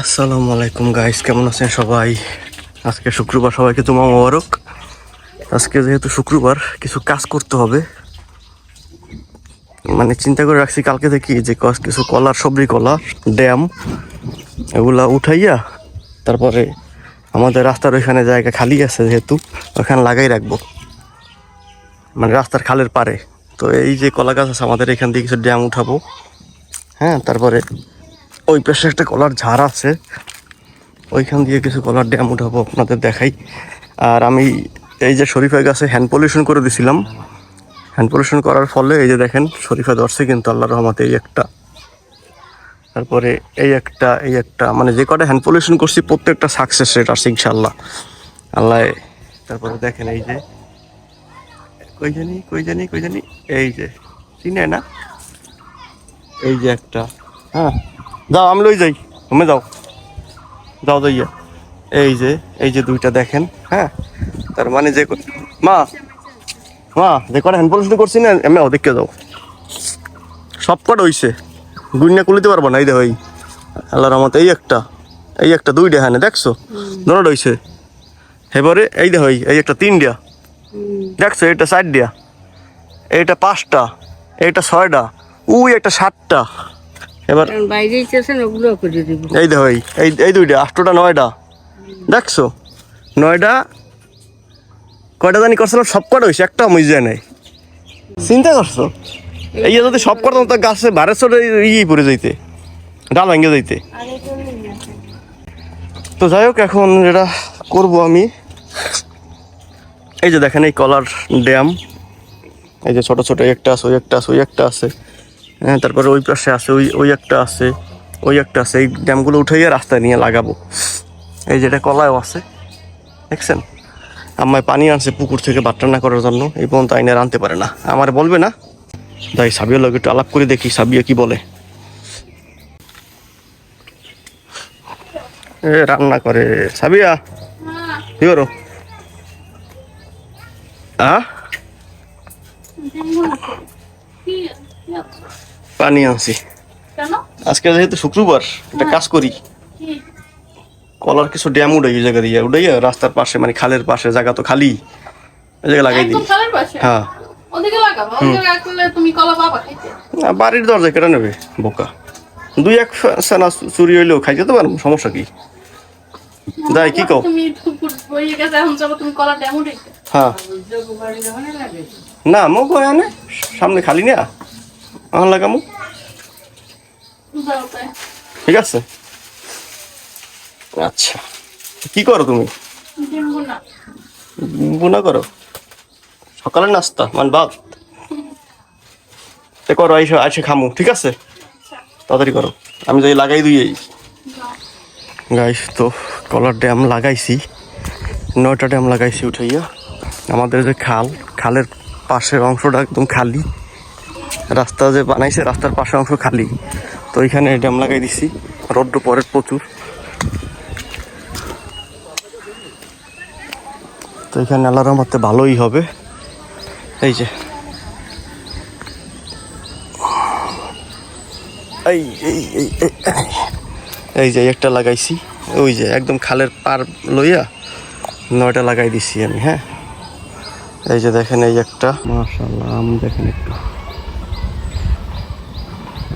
আসসালামু আলাইকুম গাইস, কেমন আছেন সবাই? আজকে শুক্রবার, সবাইকে জুমা মোবারক। আজকে যেহেতু শুক্রবার, কিছু কাজ করতে হবে। মানে চিন্তা করে রাখছি কালকে থেকে যে কিছু কলার, সবজি কলা, ড্যাম এগুলা উঠাইয়া তারপরে আমাদের রাস্তার ওইখানে জায়গা খালি আছে, যেহেতু ওখানে লাগাই রাখবো, মানে রাস্তার খালের পারে। তো এই যে কলা গাছ আছে আমাদের, এখান দিয়ে কিছু ড্যাম উঠাবো। হ্যাঁ, তারপরে ওই পাশে একটা কলার ঝাড় আছে, ওইখান দিয়ে কিছু কলার ড্যাম উঠাবো, আপনাদের দেখাই। আর আমি এই যে শরীফা গাছে হ্যান্ড পলিউশন করে দিছিলাম, হ্যান্ড পলিউশন করার ফলে এই যে দেখেন শরীফা ধরছে কিন্তু আল্লাহর রহমতে। এই একটা, তারপরে এই একটা মানে যে কটা হ্যান্ড পলিউশন করছি প্রত্যেকটা সাকসেস রেট আসছে ইনশাল্লাহ আল্লাহ। তারপরে দেখেন এই যে কই জানি এই যে চিনে না, এই যে একটা। হ্যাঁ, যাও আমি লই যাই, তুমি যাও যাও যাইয়া। এই যে দুইটা দেখেন। হ্যাঁ, তার মানে যে মা মা যে কটা হ্যান্ড পলিউশন করছি না, এমনি দেখে যাও, সব কটা হইছে, গুইনা কুলিতে পারবো না। এই দেখো, এই আল্লাহর রহমতে এই একটা দুইটা, হ্যাঁ দেখছো দোনোটা হইছে। এবারে এই দেখো, এই একটা তিনটা দেখছো, এটা 4টা, এইটা 5টা, এইটা 6টা, উই একটা 7টা। এবার এই দেখো, এই দুইটা 8টা 9টা দেখছো, 9টা কয়টা জানি করছিলাম, সব কটা হয়েছে, একটা মজা নাই। চিন্তা করছো, এই যদি সব করতাম তো গাছে ভারে চড়ে পড়ে যাইতে, ডাল ভেঙে যাইতে। তো যাই হোক, এখন যেটা করবো আমি, এই যে দেখেন এই কলার ড্যাম, এই যে ছোট ছোট একটা আছে, ওই একটা আছে। হ্যাঁ, তারপরে ওই পাশে আছে, ওই একটা আছে, ওই একটা আছে। এই ড্যামগুলো উঠাইয়া রাস্তায় নিয়ে লাগাবো। এই যেটা কলাও আছে দেখছেন, আমায় পানি আনছে পুকুর থেকে ভাত রান্না করার জন্য, এই পর্যন্ত আইনার আনতে পারে না, আমার বলবে না। তাই সাবিয়ার লগে একটু আলাপ করে দেখি, সাবিয়া কি বলে। রান্না করে সাবিয়া, কি করো? পানি আনছি আজকে, যেহেতু শুক্রবার একটা কাজ করি, কলার কিছু ড্যাম উঠাইয়া রাস্তার পাশে, মানে খালের পাশে জায়গা তো খালি, ওই জায়গায় লাগাই দিই। হ্যাঁ, বাড়ির দরজায় কেটে নেবে বোকা, 2-1 সেনা চুরি হইলেও খাইতে তো পারবো, সমস্যা কি? যাই কি কও? হ্যাঁ, না মোক আনে সামনে খালি না, আমার লাগামু, ঠিক আছে। আচ্ছা, কি করো তুমি? বুনা করো, সকালের নাস্তা মানে ভাত করো, আইসে খামু, ঠিক আছে, তাড়াতাড়ি করো, আমি যাই লাগাই দিই। গাইস, তো কলার ড্যাম লাগাইছি, 9টা ড্যাম লাগাইছি উঠাইয়া। আমাদের যে খালের পাশের অংশটা একদম খালি, রাস্তা যে বানাইছে রাস্তার পাশের অংশ খালি, তো ওইখানে ড্যাম লাগাই দিছি। রোদ্র পরে প্রচুর, তো এখানে আল্লাহর রহমতে ভালোই হবে। এই যে এই যে একটা লাগাইছি, ওই যে একদম খালের পার লইয়া 9টা লাগাই দিছি আমি। হ্যাঁ, এই যে দেখেন এই একটা, মাশাআল্লাহ আম দেখেন একটু,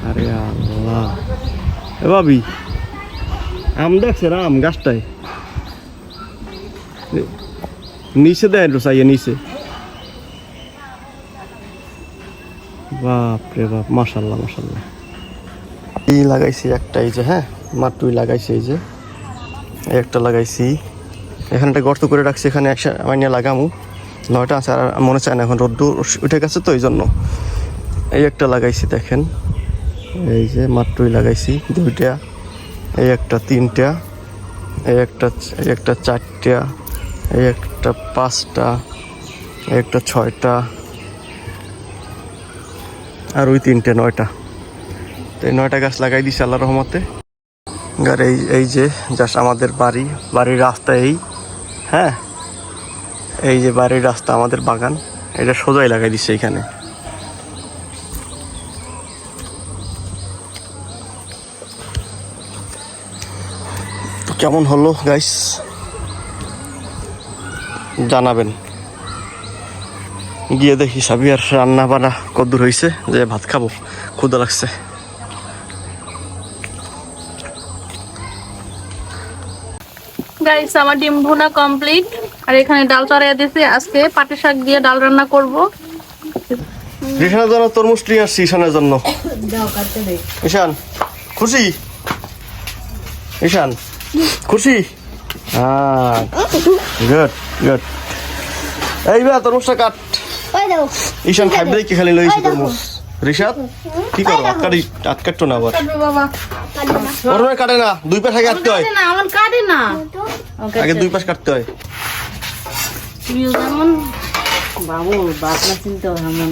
আরে আল্লাহ, এ ভাবি আম দেখছেন? আম গাছটায় নিচে দেয় একটু চাইয়ে নিচে, বাপ রে বাপ, মাশাআল্লাহ মাশাআল্লাহ। এই লাগাইছি একটা, এই যে হ্যাঁ মাত্রই লাগাইছি, এই যে একটা লাগাইছি, এখানে একটা গর্ত করে রাখছি, এখানে আমি নিয়ে লাগামু। 9টা আছে, আর মনে চায় না, এখন রোদ্দু উঠে গেছে তো এই জন্য। এই একটা লাগাইছি দেখেন, এই যে মাত্রই লাগাইছি 2টা, এই একটা 3টা, এই একটা 4টা, এই একটা 5টা, এই একটা 6টা, আর ওই 3টে 9টা। তো এই 9টা গাছ লাগাই দিছি আল্লাহর রহমতে। আর এই যে জাস্ট আমাদের বাড়ির রাস্তা, এই হ্যাঁ এই যে বাড়ির রাস্তা, আমাদের বাগান, এটা সোজাই লাগাই দিচ্ছে এইখানে। কেমন হলো গাইস জানাবেন। গিয়ে দেখি সাবিয়ার রান্না বান্না কদ্দূর হয়েছে, যে ভাত খাবো, ক্ষুধা লাগছে। গাইস আমার ডিম ভুনা কমপ্লিট, আর এখানে ডাল চড়াইয়া দিয়েছি। আজকে পাটের শাক দিয়ে ডাল রান্না করব। ঈশানের জন্য তরমুজ নিয়ে আসছি, ঈশানের জন্য। ঈশান খুশি? ঈশান খুশি? হ্যাঁ, গুড গুড। এই বে তরমুজটা কাট। ঈশান খাইবে কি খালি লইছি তরমুজ। ঋষাদ কি করো? আটকাটতো না আবার। ওর কাটে না, দুই পাশ আগে কাটতে হয়। আমার কাটে না, আগে দুই পাশ কাটতে হয়। যেমন বাবু বাপ না চিনতে হয় এমন।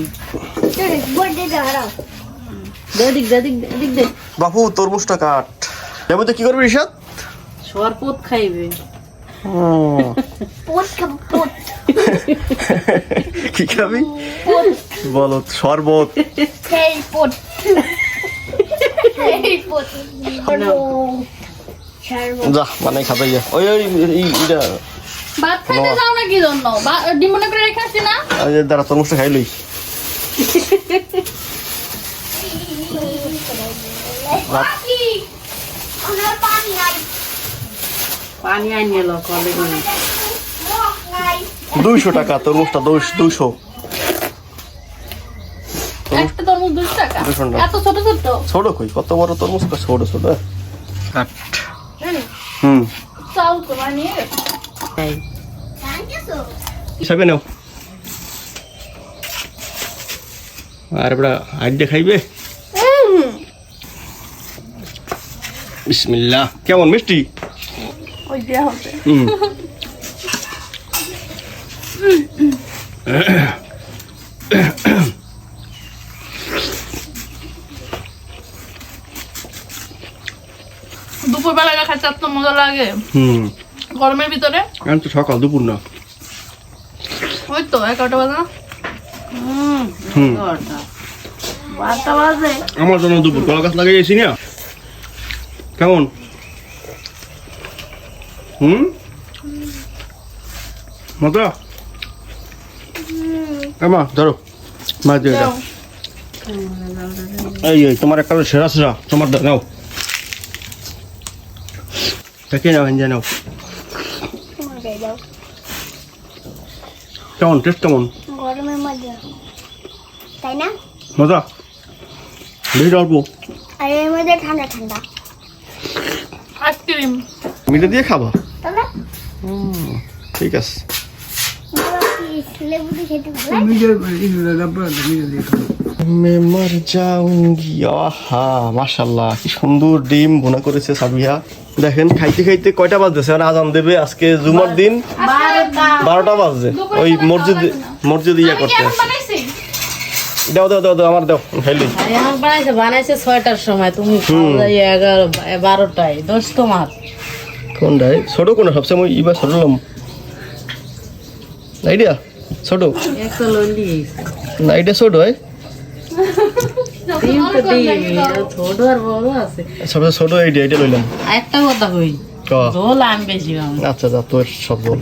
বাপু তরমুজটা কাট। যাবো তো কি করবি ঋষাদ? শরবত খাইবে। কি খাবি বলো? শরবত। যা মানে খাবে যা। ওই ওই এটা ভাত খাইতে যাও না কি জন্য? ডিম মনে করে রেখে আসছি না। দাঁড়া তরমুজটা খাই লই। পানি আনিয়ে লো কলে। 200 টাকা তরমুজটা, 200। একটা তরমুজ 200 টাকা? এত ছোট ছোট? ছোট কই, কত বড় তরমুজ? ছোট ছোট কাট। জানি হুম, চাল তো বানিয়ে খাবে নাও। আর বড় আইডিয়া খাইবে। বিসমিল্লাহ। কেমন মিষ্টি? ওই দেয়া হবে। দুপুরবেলা খাইতে এত মজা লাগে। গরমের ভিতরে। আমি তো সকাল দুপুর না, ওই তো 11টা বাজে না? 12টা বাজে। আমার জন্য দুপুর। কলা গাছ লাগিয়েছি না। কেমন? মজা? আমা ধরো, মা দিয়ে দাও। এই তোমার একটা সেরা সেরা তোমার নাও, তাকে নাও, এনজয় নাও। কেমন টেস্ট? কেমন? গরমের মধ্যে তাই না? মজা? বেশি অল্প, আর এর মধ্যে ঠান্ডা ঠান্ডা আইসক্রিম মিঠে দিয়ে খাবা? তাহলে ঠিক আছে। লেবু দিয়ে খেতে ভালো मैं मर जाऊंगी। आहा माशाल्लाহ, কি সুন্দর ডিম ভুনা করেছে সাবিয়া। দেখেন খাইতে খাইতে কয়টা বাজছে, আর আজান দেবে। আজকে জুমার দিন 12টা বাজছে। ওই মসজিদ ইয়া করতে আছে। দাও দাও দাও দাও, আমার দাও, খাইলি। বানাইছে 6টার সময়, তুমি 11 12টায়। দোষ তোমার কোনটাই ছোট? কোন সবসময় মই ইবা ছোট লম আইডিয়া ছোট একটা লন্ডি না, আইডিয়া ছোট হয়। তিন তো দিই ছোট আর বড় আছে। সবচেয়ে ছোট আইডিয়া, এটা লইলাম। একটা কথা কই, ঝোল আমি বেশি খাবো। আচ্ছা যা, তোর সব বল।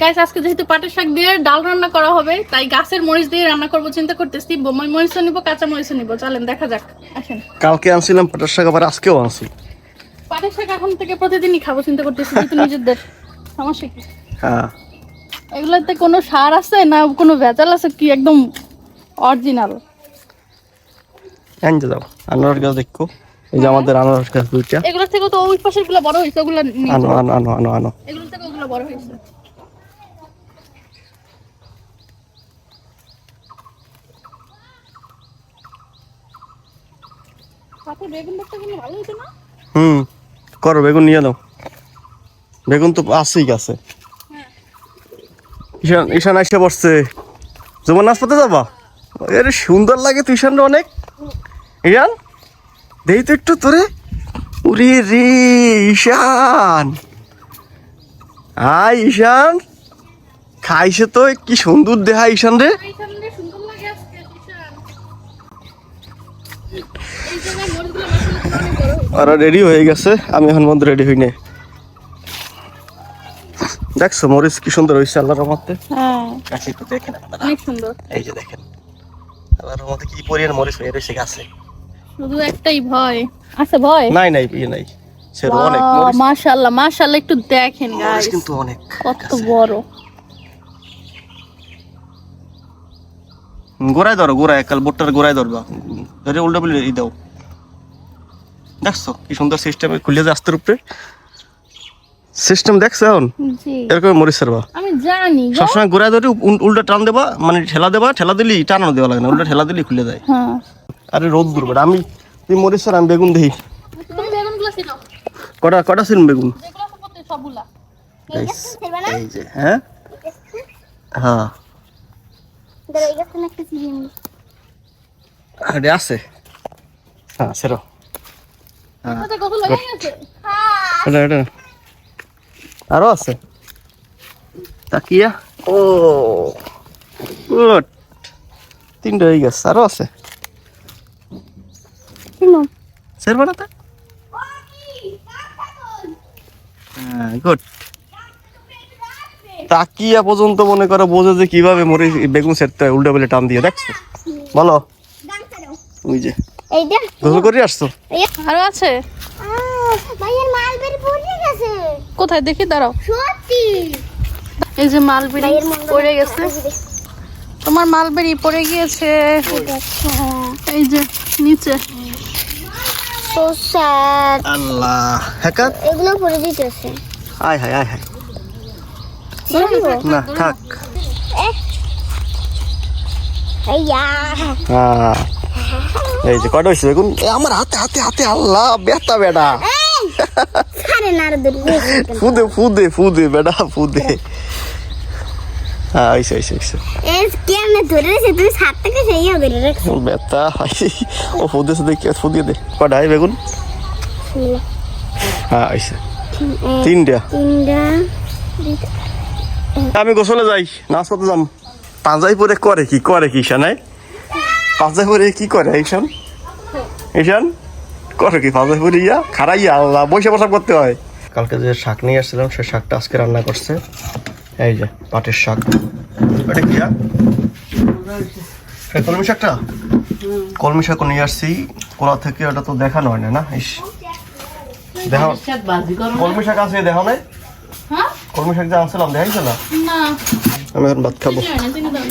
গাইস আজকে যেহেতু পাটের শাক দিয়ে ডাল রান্না করা হবে, তাই গাছের মরিচ দিয়ে রান্না করবো চিন্তা করতেছি। বোমাই মরিচও নিবো, কাঁচা মরিচও নিবো। চলেন দেখা যাক, আসেন। কালকে আনছিলাম পাটার শাক, আবার আজকেও আনছি। পাটের শাক এখন থেকে প্রতিদিনই খাবো চিন্তা করতেছি, যেহেতু নিজেদের। সমস্যা কি? হ্যাঁ, এগুলোতে কোনো সার আছে না কোনো ভেজাল আছে কি? একদম অরিজিনাল। আনতে যাও। আনারস গাছ দেখো, এই যে আমাদের আনারস গাছ দুইটা। এগুলোর থেকে তো ওই পাশের গুলো বড় হয়েছে, ওগুলো নিয়ে আনো যাও। আনো আনো আনো আনো। এগুলোর থেকে ওগুলো বড় হয়েছে। সাথে বেগুন দেখতে কিন্তু ভালো হয়েছে না? করো, বেগুন নিয়ে নাও। বেগুন তো আছেই গাছে। ঈশান ঈশান এসে বসছে। জুমার নাচ পড়তে যাবা? এর সুন্দর লাগে তো ঈশানটা অনেক। ঈশান দেই তো একটু তোরে। উরে রে ঈশান, হাই ঈশান, খাইছে তো কি সুন্দর দেহা ঈশান রে। এইখানে সুন্দর লাগে আজকে ঈশান। এই জায়গায় মরিচগুলো ওরা রেডি হয়ে গেছে, আমি এখন মধ্যে রেডি হইনি। দেখছো মরিচ কি সুন্দর হয়েছে আল্লাহর রহমতে। হ্যাঁ গাছে একটু দেখেন আপনারা, অনেক সুন্দর। এই যে দেখেন আল্লাহর রহমতে কি পরিমাণ মরিচ হয়ে রয়েছে গাছে। শুধু একটাই ভয় আছে, ভয় নাই নাই ইয়ে নাই, সেরকম অনেক মরিচ, মাশাআল্লাহ মাশাআল্লাহ, একটু দেখেন মরিচ গাইস কিন্তু অনেক কত গাছে। বড়। গোড়ায় ধরো, গোড়ায় কাল বোটটার গোড়ায় ধরবা, ধরে উল্টা বলে ই দাও। দেখছো কি সুন্দর সিস্টেম খুলে যায় আস্তের উপরে সিস্টেম, দেখছো এখন জি এরকম মরিচ ছাড়বা। আমি জানি গো। সবসময় গোড়ায় ধরে উল্টা টান দেবা, মানে ঠেলা দেবা, ঠেলা দিলি টানানো দেওয়া লাগে না, উল্টা ঠেলা দিলি খুলে যায়। হ্যাঁ আরে রোদ দূর বেটা, আমি তুই মরিচ ছাড়া আমি বেগুন দেখি। তুমি বেগুনগুলো ছিল, কটা কটা ছিল বেগুন? যেগুলো আছে প্রত্যেক সবগুলা। এই যে হ্যাঁ হ্যাঁ ধরো এই গাছটা একটা চিনি আরে আছে, হ্যাঁ সেরো আচ্ছা কত লাগে গেছে? এটা এটা আরো আছে তাকিয়া। ও গুড, তিনটা হয়ে গেছে, আরো আছে। চিনো সেরবা না তা? হ্যাঁ গুড। তাকিয়া পর্যন্ত মনে করো বোঝো যে কিভাবে মরিচ বেগুন সেরতে হয়, উল্টা বলে টান দিয়ে। দেখছো বলো, ওই যে এইটা গোসল করে আসছো। আরো আছে ভাইয়ের মালবেরি পড়ে গেছে কোথায় দেখি, দাঁড়াও। সত্যি এই যে মালবেরি ভাইয়ের মন পড়ে গেছে, তোমার মালবেরি পড়ে গিয়েছে এই যে নিচে। সো স্যাড আল্লাহ হ্যাঁ, এগুলো পড়ে দিতেছে আয় হায় আয় হায়, না থাক। আইয়া হ্যাঁ এই যে কটা হয়েছে বেগুন, এ আমার হাতে হাতে হাতে, আল্লাহ বেতা বেটা, আরে না রে দূর ফুদে ফুদে ফুদে বেটা ফুদে। হ্যাঁ আইসে আইসে আইসে এস কেমনে ধরে রেখেছে তুমি ছাদ থেকে সেইয়া ধরে রাখছো বেতা, ও ফুদেছে দেখি, ফুদিয়ে দে। কটা হয় বেগুন? হ্যাঁ আইসে তিনটা। তিনটা আমি গোসলে যাই, নাচ করতে যাম। পাঞ্জাবি পরে করে কি, করে কি ঈশান? পাঞ্জাবি পরে কি করে ঈশান? ঈশান করে কি পাঞ্জাবি পরে? ইয়া খারাইয়া আল্লাহ, বসে বসা করতে হয়। কালকে যে শাক নিয়ে আসছিলাম সে শাকটা আজকে রান্না করছে। এই যে পাটের শাক, এটা কি কলমি শাকটা? কলমি শাক নিয়ে আসছি কোলা থেকে, ওটা তো দেখানো হয় না। না ইস দেখো, বাজি করো কলমি শাক আছে দেখো নাই? হ্যাঁ কলমি শাক যে আনছিলাম দেখাইছে না? না আমি এখন ভাত খাবো। চিনি হয় না, চিনি দাও।